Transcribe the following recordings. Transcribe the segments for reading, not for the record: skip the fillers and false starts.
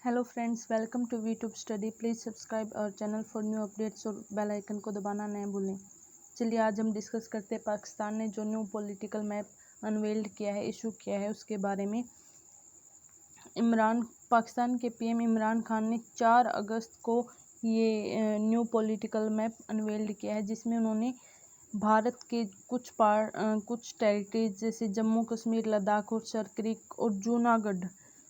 Hello friends, welcome to YouTube study. Please subscribe our channel for new updates और bell icon को दबाना न भूलें। चलिए आज हम डिस्कस करते हैं पाकिस्तान ने जो न्यू पॉलिटिकल मैप अनवेल्ड किया है, इशू किया है, उसके बारे में। पाकिस्तान के पीएम इमरान खान ने 4 अगस्त को ये न्यू पॉलिटिकल मैप अनवेल्ड किया है, जिसमें उन्होंने भारत के कुछ टेरिटरीज जैसे जम्मू कश्मीर, लद्दाख और सरक्रिक और जूनागढ़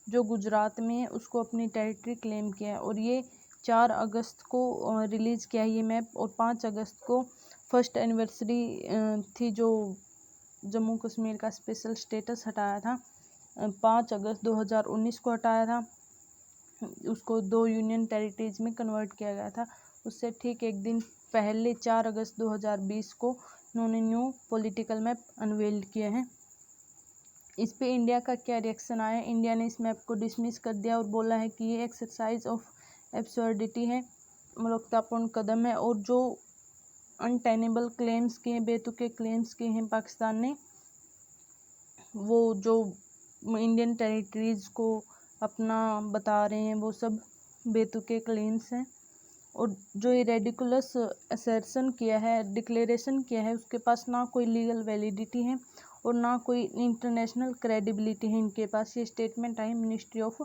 जो गुजरात में है उसको अपनी टेरिटरी क्लेम किया है। और ये 4 अगस्त को रिलीज़ किया है ये मैप। और 5 अगस्त को फर्स्ट एनिवर्सरी थी जो जम्मू कश्मीर का स्पेशल स्टेटस हटाया था। 5 अगस्त 2019 को हटाया था, उसको 2 यूनियन टेरिटरीज में कन्वर्ट किया गया था। उससे ठीक एक दिन पहले 4 अगस्त 2020 को उन्होंने न्यू पॉलिटिकल मैप अनवेल्ड किया है। इस पे इंडिया का क्या रिएक्शन आया? इंडिया ने इस मैप को डिसमिस कर दिया और बोला है कि ये एक्सरसाइज ऑफ एब्सर्डिटी है, मूर्खतापूर्ण कदम है। और जो अनटेनेबल क्लेम्स किए, बेतुके क्लेम्स किए हैं पाकिस्तान ने, वो जो इंडियन टेरिटरीज को अपना बता रहे हैं, वो सब बेतुके क्लेम्स हैं। और जो ये रेडिकुलस असर्शन किया है, डिक्लेरेशन किया है, उसके पास ना कोई लीगल वैलिडिटी है और ना कोई इंटरनेशनल क्रेडिबिलिटी है इनके पास। ये statement I ministry of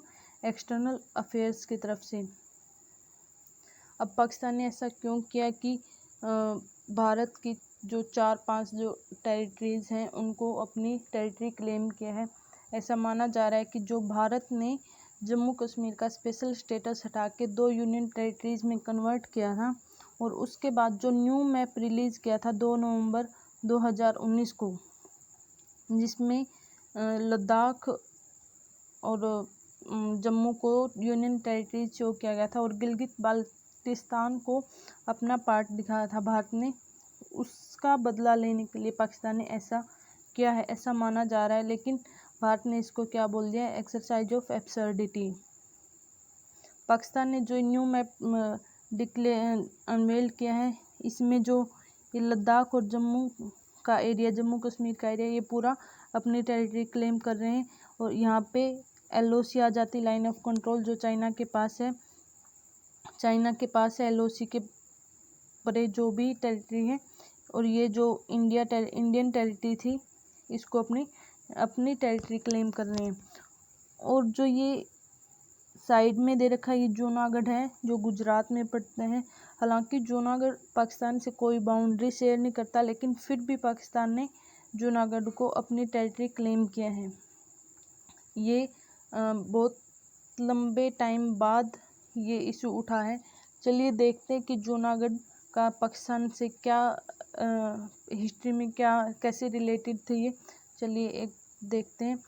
external affairs की तरफ से। अब पाकिस्तान ने ऐसा क्यों किया कि भारत की जो 4-5 जो टेरिटरीज हैं उनको अपनी टेरिटरी क्लेम किया है। ऐसा माना जा रहा है कि जो भारत ने जम्मू कश्मीर का स्पेशल स्टेटस हटा के 2 यूनियन टेरिटरीज में कन्वर्ट किया था, और उसके बाद जो न्यू मैप रिलीज़ किया था 2 नवंबर 2019 को, जिसमें लद्दाख और जम्मू को यूनियन टेरिटरीज शो किया गया था और गिलगित बाल्टिस्तान को अपना पार्ट दिखाया था भारत ने। उसका बदला लेने के लिए पाकिस्तान ने ऐसा किया है, ऐसा माना जा रहा है। लेकिन भारत ने इसको क्या बोल दिया? Exercise of absurdity. पाकिस्तान ने जो न्यू मैप अनवेल किया है, इसमें जो ये लद्दाख और जम्मू का एरिया, जम्मू कश्मीर का एरिया, ये पूरा अपनी टेरिटरी क्लेम कर रहे हैं। और यहाँ पे LOC आ जाती, लाइन ऑफ कंट्रोल, जो चाइना के पास है। LOC के परे जो भी टेरिटरी है, और ये जो इंडियन टेरिटरी थी, इसको अपनी टेरिटरी क्लेम कर रहे हैं। और जो ये साइड में दे रखा है, ये जूनागढ़ है जो गुजरात में पड़ते हैं। हालांकि जूनागढ़ पाकिस्तान से कोई बाउंड्री शेयर नहीं करता, लेकिन फिर भी पाकिस्तान ने जूनागढ़ को अपनी टेरिटरी क्लेम किया है। ये बहुत लंबे टाइम बाद ये इशू उठा है। चलिए देखते हैं कि जूनागढ़ का पाकिस्तान से क्या हिस्ट्री में कैसे रिलेटेड थे ये। चलिए एक देखते हैं।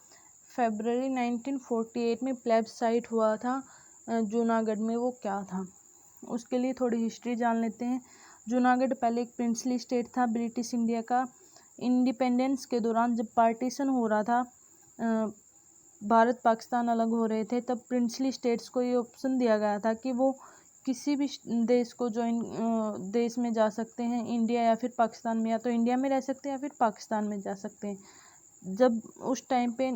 फरवरी 1948 में प्लेब्ससाइट हुआ था जूनागढ़ में, वो क्या था उसके लिए थोड़ी हिस्ट्री जान लेते हैं। जूनागढ़ पहले एक प्रिंसली स्टेट था ब्रिटिश इंडिया का। इंडिपेंडेंस के दौरान जब पार्टीशन हो रहा था, भारत पाकिस्तान अलग हो रहे थे, तब प्रिंसली स्टेट्स को ये ऑप्शन दिया गया था कि वो किसी भी देश को देश में जा सकते हैं, इंडिया या फिर पाकिस्तान में। या तो इंडिया में रह सकते हैं या फिर पाकिस्तान में जा सकते हैं। जब उस टाइम पे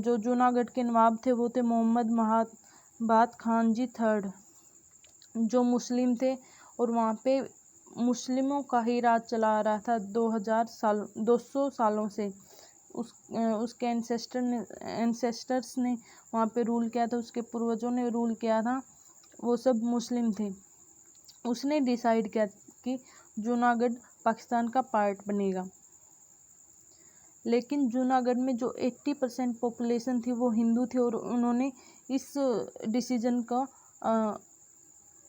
जो जूनागढ़ के नवाब थे वो थे मोहम्मद महाबात खान जी थर्ड, जो मुस्लिम थे। और वहाँ पे मुस्लिमों का ही राज चला आ रहा था 200 सालों से। उसके एंसेस्टर्स ने वहाँ पे रूल किया था, उसके पूर्वजों ने रूल किया था, वो सब मुस्लिम थे। उसने डिसाइड किया कि जूनागढ़ पाकिस्तान का पार्ट बनेगा। लेकिन जूनागढ़ में जो 80% पॉपुलेशन थी वो हिंदू थी, और उन्होंने इस डिसीजन का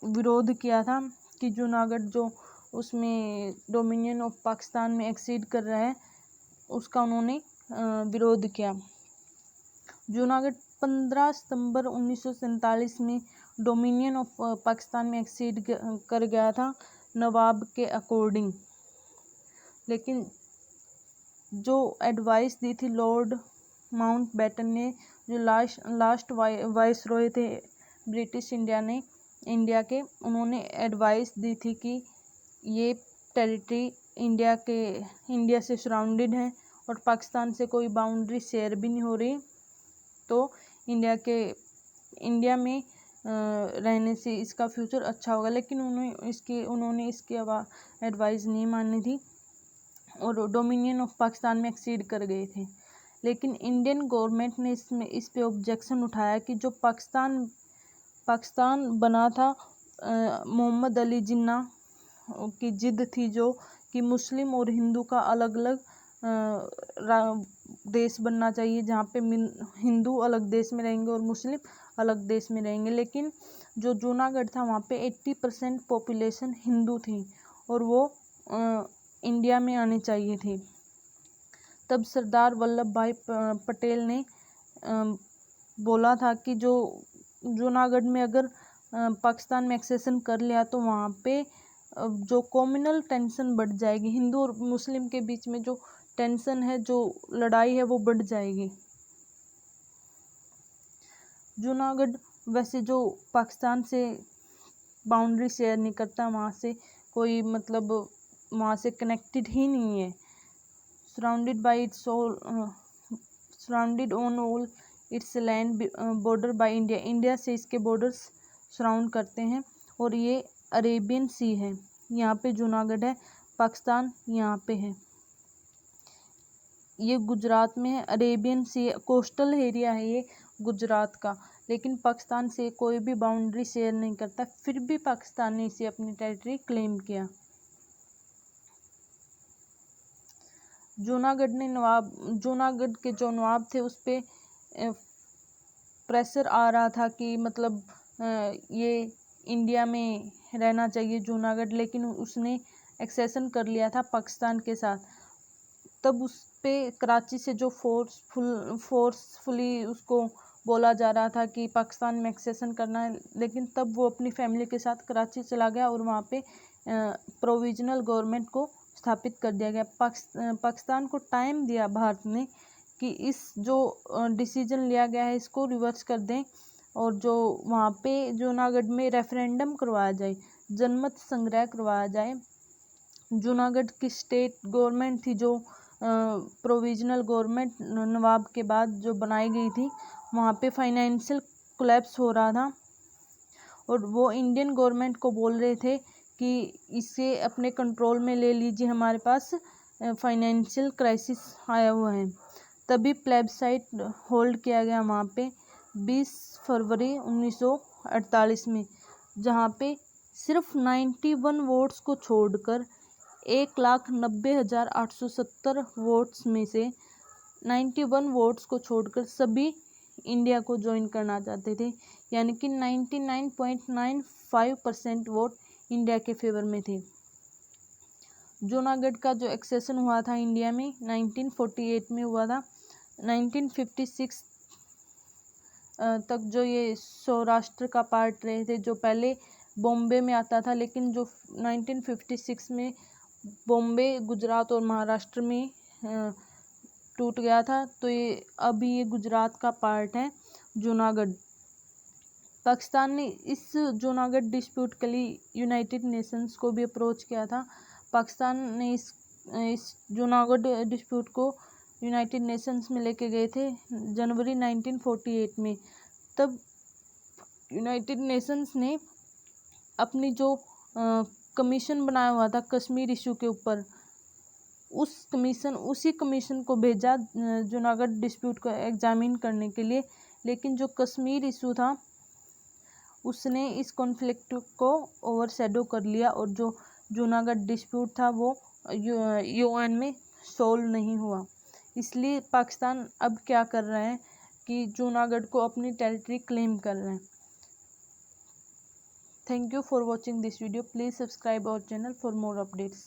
विरोध किया था कि जूनागढ़ जो उसमें डोमिनियन ऑफ पाकिस्तान में एक्सीड कर रहा है, उसका उन्होंने विरोध किया। जूनागढ़ 15 सितंबर 1947 में डोमिनियन ऑफ पाकिस्तान में एक्सीड कर गया था नवाब के अकॉर्डिंग। लेकिन जो एडवाइस दी थी लॉर्ड माउंटबेटन ने, जो लास्ट वाइसरॉय थे ब्रिटिश इंडिया के, उन्होंने एडवाइस दी थी कि ये टेरिटरी इंडिया से सराउंडेड है और पाकिस्तान से कोई बाउंड्री शेयर भी नहीं हो रही। तो इंडिया में रहने से इसका फ्यूचर अच्छा होगा, लेकिन उन्होंने इसकी एडवाइस नहीं मानी थी और डोमिनियन ऑफ पाकिस्तान में एक्सीड कर गए थे। लेकिन इंडियन गवर्नमेंट ने इस पे ऑब्जेक्शन उठाया कि जो पाकिस्तान बना था मोहम्मद अली जिन्ना की जिद थी जो कि मुस्लिम और हिंदू का अलग अलग देश बनना चाहिए, जहाँ पे हिंदू अलग देश में रहेंगे और मुस्लिम अलग देश में रहेंगे। लेकिन जो जूनागढ़ था वहाँ पे 80% पॉपुलेशन हिंदू थी और वो इंडिया में आने चाहिए थे। तब सरदार वल्लभ भाई पटेल ने बोला था कि जो जूनागढ़ में अगर पाकिस्तान में एक्सेशन कर लिया तो वहाँ पे जो कम्युनल टेंशन बढ़ जाएगी, हिंदू और मुस्लिम के बीच में जो टेंशन है, जो लड़ाई है, वो बढ़ जाएगी। जूनागढ़ वैसे जो पाकिस्तान से बाउंड्री शेयर नहीं करता, वहाँ से कोई मतलब वहाँ से कनेक्टेड ही नहीं है। Surrounded on all it's land border by India, India से इसके बॉर्डर्स सराउंड करते हैं और ये अरेबियन सी है, यहाँ पे जूनागढ़ है, पाकिस्तान यहाँ पे है, ये गुजरात में है। अरेबियन सी कोस्टल एरिया है ये गुजरात का, लेकिन पाकिस्तान से कोई भी बाउंड्री शेयर नहीं करता, फिर भी पाकिस्तान ने इसे अपनी टेरिटरी क्लेम किया। जूनागढ़ के जो नवाब थे उस पे प्रेशर आ रहा था कि मतलब ये इंडिया में रहना चाहिए जूनागढ़, लेकिन उसने एक्सेशन कर लिया था पाकिस्तान के साथ। तब उस पे कराची से जो फोर्सफुली उसको बोला जा रहा था कि पाकिस्तान में एक्सेशन करना है, लेकिन तब वो अपनी फैमिली के साथ कराची चला गया और वहाँ पे प्रोविजनल गवर्नमेंट को स्थापित कर दिया गया। पाकिस्तान को टाइम दिया भारत ने कि इस जो डिसीजन लिया गया है इसको रिवर्स कर दें और जो वहाँ पे जूनागढ़ में रेफरेंडम करवाया जाए, जनमत संग्रह करवाया जाए। जूनागढ़ की स्टेट गवर्नमेंट थी जो प्रोविजनल गवर्नमेंट नवाब के बाद जो बनाई गई थी, वहाँ पे फाइनेंशियल कोलैप्स हो रहा था और वो इंडियन गवर्नमेंट को बोल रहे थे कि इसे अपने कंट्रोल में ले लीजिए, हमारे पास फाइनेंशियल क्राइसिस आया हुआ है। तभी प्लेबसाइट होल्ड किया गया वहाँ पे 20 फरवरी 1948 में, जहाँ पे सिर्फ 91 वोट्स को छोड़कर 1,90,870 वोट्स में से 91 वोट्स को छोड़कर सभी इंडिया को ज्वाइन करना चाहते थे, यानी कि 99.95% वोट इंडिया के फेवर में थे। जूनागढ़ का जो एक्सेशन हुआ था इंडिया में 1948 में हुआ था। 1956 तक जो ये सौराष्ट्र का पार्ट रहे थे, जो पहले बॉम्बे में आता था, लेकिन जो 1956 में बॉम्बे गुजरात और महाराष्ट्र में टूट गया था, तो ये अभी ये गुजरात का पार्ट है जूनागढ़। पाकिस्तान ने इस जूनागढ़ डिस्प्यूट के लिए यूनाइटेड नेशंस को भी अप्रोच किया था। पाकिस्तान ने इस जूनागढ़ डिस्प्यूट को यूनाइटेड नेशंस में लेके गए थे जनवरी 1948 में। तब यूनाइटेड नेशंस ने अपनी जो कमीशन बनाया हुआ था कश्मीर इशू के ऊपर, उसी कमीशन को भेजा जूनागढ़ डिस्प्यूट को एग्जामिन करने के लिए, लेकिन जो कश्मीर इशू था उसने इस कॉन्फ्लिक्ट को ओवरशैडो कर लिया और जो जूनागढ़ डिस्प्यूट था वो यूएन में सोल्व नहीं हुआ। इसलिए पाकिस्तान अब क्या कर रहे हैं कि जूनागढ़ को अपनी टेरिटरी क्लेम कर रहे हैं। Thank you for watching this video. Please subscribe our channel for more updates.